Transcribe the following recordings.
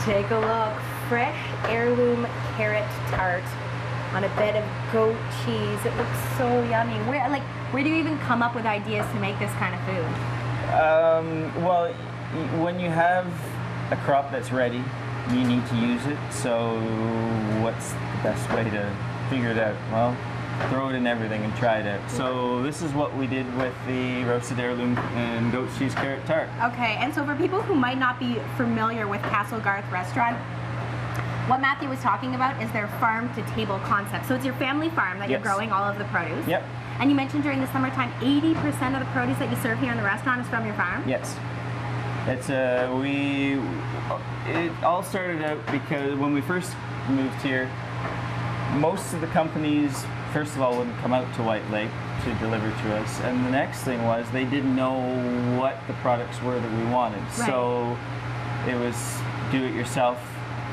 Take a look. Fresh heirloom carrot tart on a bed of goat cheese. It looks so yummy. Where do you even come up with ideas to make this kind of food? Well, when you have a crop that's ready, you need to use it. So what's the best way to figure it out? Well, throw it in everything and try it out. So this is what we did with the roasted heirloom and goat cheese carrot tart. Okay, and so for people who might not be familiar with Castlegarth restaurant, what Matthew was talking about is their farm-to-table concept. So it's your family farm that you're growing all of the produce. Yep. And you mentioned during the summertime, 80% of the produce that you serve here in the restaurant is from your farm? Yes. It's it all started out because when we first moved here, most of the companies, first of all, wouldn't come out to White Lake to deliver to us. And the next thing was they didn't know what the products were that we wanted. Right. So it was do it yourself.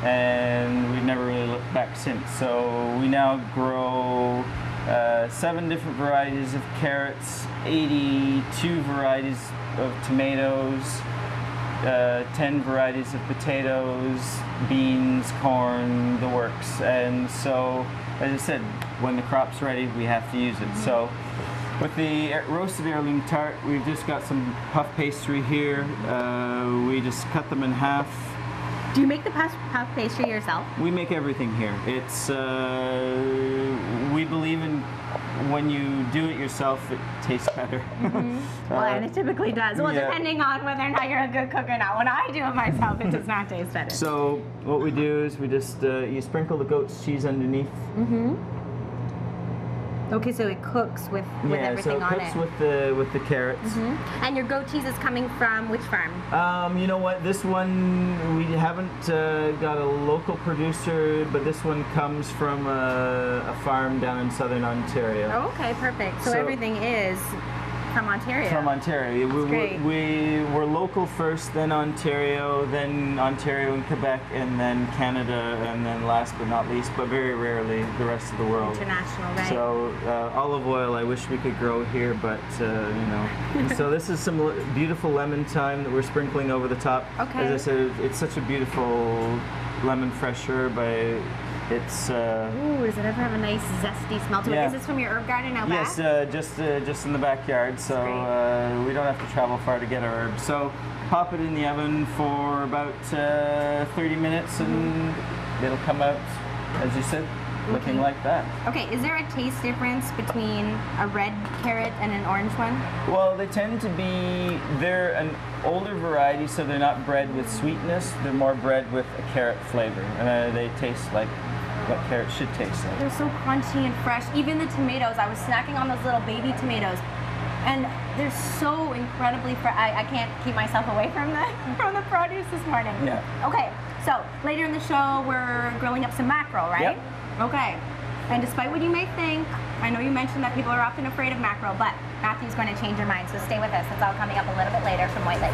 And we've never really looked back since. So we now grow 7 different varieties of carrots, 82 varieties of tomatoes, 10 varieties of potatoes, beans, corn, the works. And so, as I said, when the crop's ready, we have to use it. So with the roasted heirloom tart, we've just got some puff pastry here. We just cut them in half. Do you make the puff pastry yourself? We make everything here. It's we believe in when you do it yourself, it tastes better. Well, and it typically does. Well, depending on whether or not you're a good cook or not. When I do it myself, it does not taste better. So what we do is we just you sprinkle the goat's cheese underneath. Okay, so it cooks with everything on it. Yeah, so it cooks with the carrots. And your goat cheese is coming from which farm? You know what? This one we haven't got a local producer, but this one comes from a farm down in southern Ontario. Oh, okay, perfect. So everything is from Ontario. From Ontario. We're local first, then Ontario and Quebec, and then Canada, and then last but not least, but very rarely, the rest of the world. International, right? So olive oil, I wish we could grow here, but you know. So this is some beautiful lemon thyme that we're sprinkling over the top. Okay. As I said, it's such a beautiful lemon fresh herb. It's ooh, does it ever have a nice zesty smell to it? Is this from your herb garden out back? Yes, just in the backyard, so we don't have to travel far to get our herbs. So pop it in the oven for about 30 minutes and it'll come out, as you said, looking like that. Okay, is there a taste difference between a red carrot and an orange one? Well, they tend to be, they're an older variety, so they're not bred with sweetness, they're more bred with a carrot flavor, and they taste like what carrots should taste like. They're so crunchy and fresh. Even the tomatoes, I was snacking on those little baby tomatoes, and they're so incredibly fresh. I can't keep myself away from the produce this morning. Yeah. Okay, so later in the show, we're grilling up some mackerel, right? Yep. Okay. And despite what you may think, I know you mentioned that people are often afraid of mackerel, but Matthew's going to change your mind, so stay with us. It's all coming up a little bit later from White Lake.